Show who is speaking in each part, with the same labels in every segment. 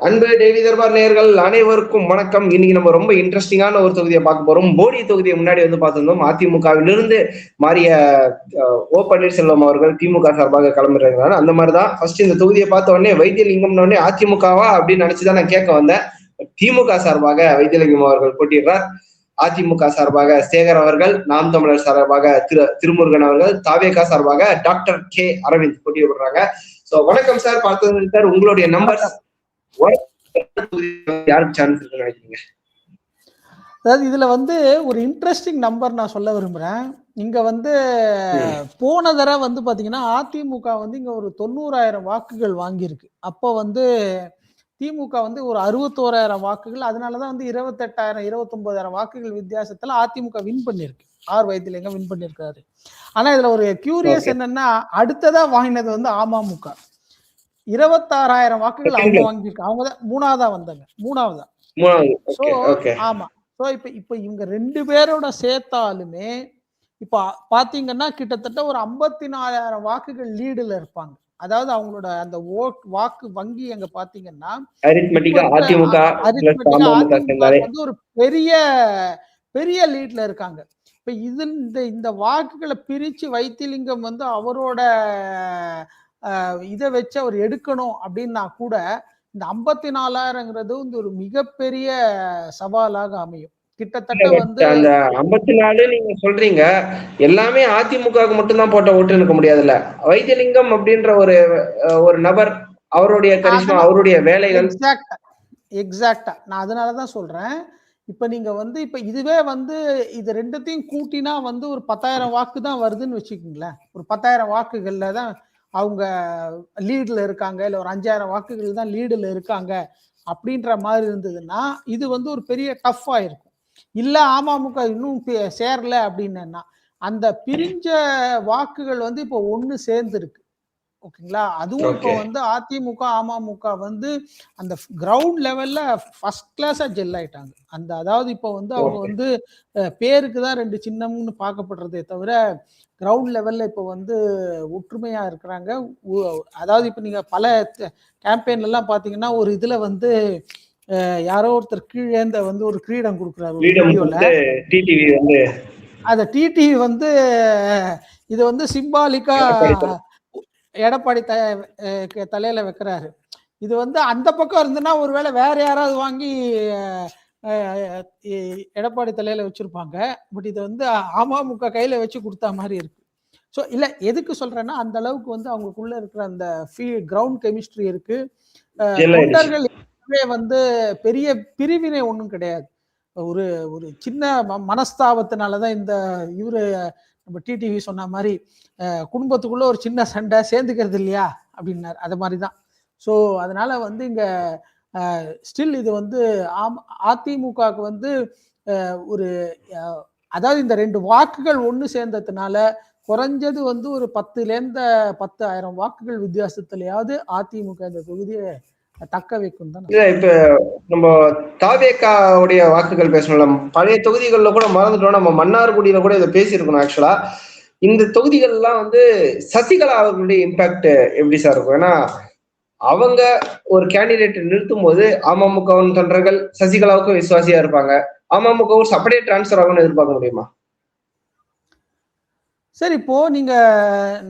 Speaker 1: அன்பு டெய்லி தர்பார் நேயர்கள் அனைவருக்கும் வணக்கம். இன்னைக்கு நம்ம ரொம்ப இன்ட்ரெஸ்டிங்கான ஒரு தொகுதியை பார்க்க போறோம். போடி தொகுதியை முன்னாடி பார்த்திருந்தோம். அதிமுகவிலிருந்து மாறிய ஓ பன்னீர்செல்வம் அவர்கள் திமுக சார்பாக கிளம்புறாங்க. அந்த மாதிரிதான் ஃபர்ஸ்ட் இந்த தொகுதியை பார்த்த உடனே வைத்தியலிங்கம்னு உடனே அதிமுகவா அப்படின்னு நினைச்சுதான் நான் கேட்க வந்தேன். திமுக சார்பாக வைத்தியலிங்கம் அவர்கள் போட்டியிடுறார். அதிமுக சார்பாக சேகர் அவர்கள், நாம் தமிழர் சார்பாக திருமுருகன் அவர்கள், தாவேகா சார்பாக டாக்டர் கே அரவிந்த் போட்டியிடுறாங்க. சோ வணக்கம் சார். பார்த்தது சார், உங்களுடைய நம்பர் யாருக்கு சான்ஸ் இருக்குன்னு நினைக்கிறீங்க?
Speaker 2: அதாவது இதுல ஒரு இன்ட்ரெஸ்டிங் நம்பர் நான் சொல்ல விரும்புறேன். இங்க போன தடவை பாத்தீங்கன்னா அதிமுக இங்க ஒரு 90,000 வாக்குகள் வாங்கியிருக்கு. அப்போ திமுக ஒரு 61,000 வாக்குகள், அதனாலதான் 28,000 29,000 வாக்குகள் வித்தியாசத்துல அதிமுக வின் பண்ணிருக்கு. வைத்தியலிங்கம் வின் பண்ணிருக்காரு. ஆனா இதுல ஒரு கியூரியஸ் என்னன்னா, அடுத்ததா வாங்கினது அமமுக 26,000 வாக்குகள் அவங்க வாங்கியிருக்காங்க. அவங்கதான் மூணாவதா வந்தாங்க. ஆமா. இப்ப இவங்க 2 பேரோட சேர்த்தாலுமே இப்ப பாத்தீங்கன்னா கிட்டத்தட்ட ஒரு 54,000 வாக்குகள் லீடுல இருப்பாங்க. அதாவது அவங்களோட அந்த வாக்கு வங்கி எங்க பாத்தீங்கன்னா ஒரு பெரிய லீட்ல இருக்காங்க. இப்ப இந்த வாக்குகளை பிரிச்சு வைத்தியலிங்கம் அவரோட இதை வச்சு அவர் எடுக்கணும் அப்படின்னா கூட இந்த 54,000ங்கிறது ஒரு மிகப்பெரிய சவாலாக அமையும். கிட்டத்தட்ட
Speaker 1: அந்த 54 நீங்க சொல்றீங்க, எல்லாமே அதிமுகவுக்கு மட்டும்தான் போட்ட ஓட்டு இருக்க முடியாதுல்ல. வைத்தியலிங்கம் அப்படின்ற ஒரு நபர், அவருடைய கரிஷ்மா, அவருடைய வேலைகள்.
Speaker 2: எக்ஸாக்டா நான் அதனாலதான் சொல்றேன். இப்ப நீங்க இப்ப இதுவே இது ரெண்டுத்தையும் கூட்டினா ஒரு 10,000 வாக்கு தான் வருதுன்னு வச்சுக்கோங்களேன். ஒரு 10,000 வாக்குகள்ல தான் அவங்க லீடுல இருக்காங்க, இல்ல ஒரு 5,000 வாக்குகள் தான் லீடுல இருக்காங்க அப்படின்ற மாதிரி இருந்ததுன்னா இது ஒரு பெரிய டஃப்பா இருக்கும். இல்ல அமமுக இன்னும் சேரல அப்படின்னா அந்த பிரிஞ்ச வாக்குகள் இப்போ ஒண்ணு சேர்ந்து இருக்கு. ஓகேங்களா? அதுவும் இப்போ அதிமுக அமமுக அந்த கிரவுண்ட் லெவல்ல ஃபர்ஸ்ட் கிளாஸா ஜெல் ஆயிட்டாங்க. அதாவது இப்போ அவங்க பேருக்கு தான் 2 சின்னம்னு பார்க்கப்படுறதே தவிர கிரவுண்ட் லெவல்ல இப்போ ஒற்றுமையா இருக்கிறாங்க. அதாவது இப்ப நீங்க பல கேம்பெயின்ல எல்லாம் பாத்தீங்கன்னா ஒரு இதுல யாரோ ஒருத்தர் கீழே ஒரு கிரீடம் கொடுக்குறாரு வீடியோல. அந்த டிடிவி இது சிம்பாலிக்கா எடப்பாடி தலையில வைக்கிறாரு. இது அந்த பக்கம் இருந்துன்னா ஒருவேளை வேற யாராவது வாங்கி எடப்பாடி தலையில வச்சிருப்பாங்க. பட் இது அமமுக கையில வச்சு கொடுத்தா மாதிரி இருக்கு. ஸோ இல்ல எதுக்கு சொல்றேன்னா அந்த அளவுக்கு அவங்களுக்குள்ள இருக்கிற அந்த கிரவுண்ட் கெமிஸ்ட்ரி இருக்கு. தொண்டர்கள் பெரிய பிரிவினை ஒன்றும் கிடையாது. ஒரு ஒரு சின்ன மனஸ்தாபத்தினாலதான் இவரு நம்ம டிடிவி சொன்ன மாதிரி குடும்பத்துக்குள்ள ஒரு சின்ன சண்டை சேர்ந்துக்கிறது இல்லையா அப்படின்னாரு. அது மாதிரிதான். ஸோ அதனால இங்க ஸ்டில் இது அதிமுகவுக்கு ஒரு அதாவது இந்த 2 வாக்குகள் ஒண்ணு சேர்ந்ததுனால குறைஞ்சது ஒரு 10,000 வாக்குகள் வித்தியாசத்திலேயாவது அதிமுக இந்த தொகுதியை தக்க வைக்கும் தான்.
Speaker 1: இப்ப நம்ம தாவேகாவுடைய வாக்குகள் பேசணும். பழைய தொகுதிகளில் கூட மறந்துட்டோம். நம்ம மன்னார்குடியில கூட இதை பேசியிருக்கணும். ஆக்சுவலா இந்த தொகுதிகள் எல்லாம் சசிகலா அவர்களுடைய இம்பாக்ட் எப்படி சார் இருக்கும்? ஏன்னா அவங்க ஒரு கேண்டிடேட் நிறுத்தும் போது அமமுக தொண்டர்கள் சசிகலாவுக்கும் விசுவாசியா இருப்பாங்க. அமமுக அப்படியே டிரான்ஸ்பர் ஆகும்னு எதிர்பார்க்க முடியுமா?
Speaker 2: சரி, இப்போ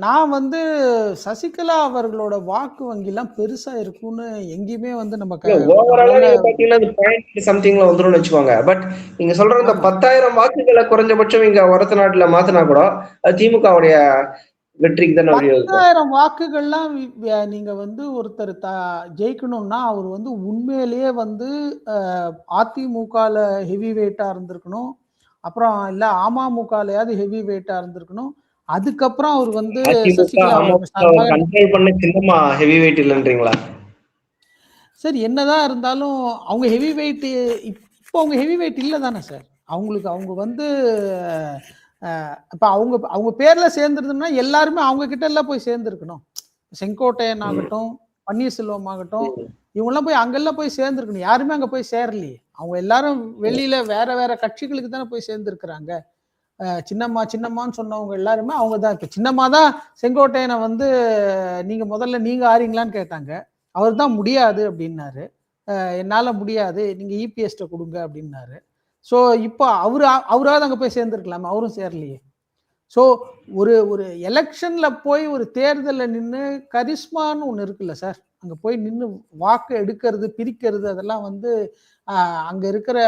Speaker 2: நான் சசிகலா அவர்களோட வாக்கு வங்கி எல்லாம் பெருசா இருக்கும்னு எங்கேயுமே நம்ம
Speaker 1: சம்திங்ல வந்துடும் வச்சுக்கோங்க. பட் நீங்க சொல்ற இந்த 10,000 வாக்குகளை குறைஞ்சபட்சம் இங்க ஒரத்த நாட்டுல மாத்தினா கூட திமுகவுடைய வெற்றிக்கு தானே
Speaker 2: 10,000 வாக்குகள்லாம் நீங்க ஒருத்தர் ஜெயிக்கணும்னா அவர் உண்மையிலேயே அதிமுகல ஹெவி வெயிட்டா இருந்திருக்கணும். அப்புறம் இல்ல அமமுகலையாவது ஹெவி வெயிட்டா இருந்திருக்கணும். அதுக்கப்புறம் அவர்
Speaker 1: ஹெவி வெயிட் இல்லைன்றீங்களா?
Speaker 2: சரி, என்னதான் இருந்தாலும் அவங்க ஹெவி வெயிட் இப்போ அவங்க ஹெவி வெயிட் இல்லை தானே சார். அவங்களுக்கு அவங்க இப்ப அவங்க பேர்ல சேர்ந்துருந்தோம்னா எல்லாருமே அவங்க கிட்ட எல்லாம் போய் சேர்ந்துருக்கணும். செங்கோட்டையன் ஆகட்டும், பன்னீர்செல்வம் ஆகட்டும், இவங்கெல்லாம் போய் அங்கெல்லாம் போய் சேர்ந்துருக்கணும். யாருமே அங்க போய் சேரலையே. அவங்க எல்லாரும் வெளியில வேற வேற கட்சிகளுக்கு தானே போய் சேர்ந்துருக்கிறாங்க. சின்னம்மான்னு சொன்னவங்க எல்லாருமே அவங்க தான். இப்ப சின்னம்மா தான் செங்கோட்டையனை நீங்க முதல்ல நீங்க ஆறீங்களான்னு கேட்டாங்க. அவர் தான் முடியாது அப்படின்னாரு. என்னால முடியாது, நீங்க இபிஎஸ்ட கொடுங்க அப்படின்னாரு. ஸோ இப்போ அவராவது அங்க போய் சேர்ந்துருக்கலாமே, அவரும் சேரலையே. ஸோ ஒரு ஒரு எலெக்ஷன்ல போய் ஒரு தேர்தல்ல நின்று கரிஸ்மான்னு ஒண்ணு இருக்குல்ல சார், அங்க போய் நின்று வாக்கு எடுக்கிறது, பிரிக்கிறது, அதெல்லாம் வந்து அங்க இருக்கிற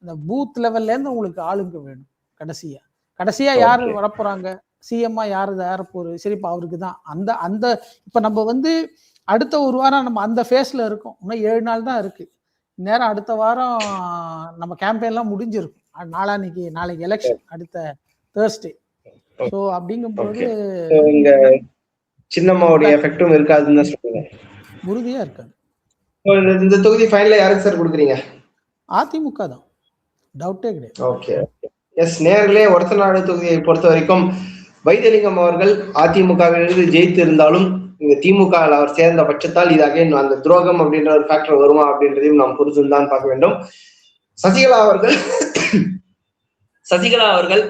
Speaker 2: அந்த பூத் லெவல்ல இருந்து உங்களுக்கு ஆளுங்க வேணும். கடைசியா யாரு வரப்போறாங்க, சிஎம்மா யார போறது, சரிப்பா அவருக்கு தான் அந்த அந்த இப்ப நம்ம வந்து அடுத்த ஒரு வாரம் நம்ம அந்த ஃபேஸ்ல இருக்கோம். இன்னும் 7 நாள் தான் இருக்கு. நேரம் அடுத்த வாரம் நம்ம கேம்பெயின்லாம் முடிஞ்சிருக்கும். நாளைக்கு எலெக்ஷன், அடுத்த தேர்ஸ்டே. ஸோ அப்படிங்கும்போது
Speaker 1: இந்த சின்னம்மாவுடைய எஃபெக்டும் இருக்காதுன்னு தான் சொல்லுங்க.
Speaker 2: உறுதியா இருக்காது.
Speaker 1: இந்த தொகுதி ஃபைனலா யாருக்கு சார் கொடுக்குறீங்க?
Speaker 2: அதிமுக தான், டவுட்டே கிடையாது.
Speaker 1: ஓகே, எஸ் நேர்களே, ஒரத்தநாடு தொகுதியை பொறுத்த வரைக்கும் வைத்தியலிங்கம் அவர்கள் அதிமுகவிலிருந்து ஜெயித்து இருந்தாலும் இங்க திமுக அவர் சேர்ந்த பட்சத்தால் இதாக அந்த துரோகம் அப்படின்ற ஒரு ஃபேக்டர் வருமா அப்படின்றதையும் நாம் புரிஞ்சுதான் பார்க்க வேண்டும். சசிகலா அவர்கள்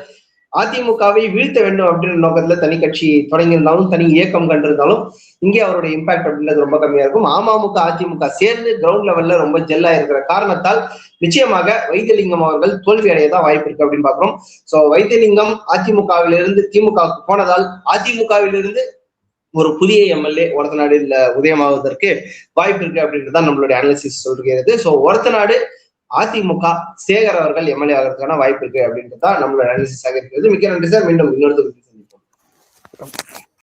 Speaker 1: அதிமுகவை வீழ்த்த வேண்டும் அப்படின்ற நோக்கத்துல தனி கட்சி தொடங்கியிருந்தாலும், தனி இயக்கம் கண்டிருந்தாலும், இங்கே அவருடைய இம்பாக்ட் அப்படின்றது ரொம்ப கம்மியா இருக்கும். அமமுக அதிமுக சேர்ந்து கிரவுண்ட் லெவல்ல ரொம்ப ஜெல்லா இருக்கிற காரணத்தால் நிச்சயமாக வைத்தியலிங்கம் அவர்கள் தோல்வி அடையதான் வாய்ப்பு இருக்கு அப்படின்னு பாக்குறோம். சோ வைத்தியலிங்கம் அதிமுகவிலிருந்து திமுகவுக்கு போனதால் அதிமுகவிலிருந்து ஒரு புதிய எம்எல்ஏ ஒரத்தநாடுல உதயமாவதற்கு வாய்ப்பு இருக்கு அப்படின்றதான் நம்மளுடைய அனாலிசிஸ் சொல்கிறது. சோ ஒரத்தநாடு அதிமுக சேகர் அவர்கள் எம்எல்ஏ ஆகிறதுக்கான வாய்ப்பு இருக்கு அப்படின்றதான் நம்மளோட அனாலிசிஸ் ஆக இருக்கிறது. மிக்க நன்றி சார். மீண்டும் இன்னொரு சந்திப்போம்.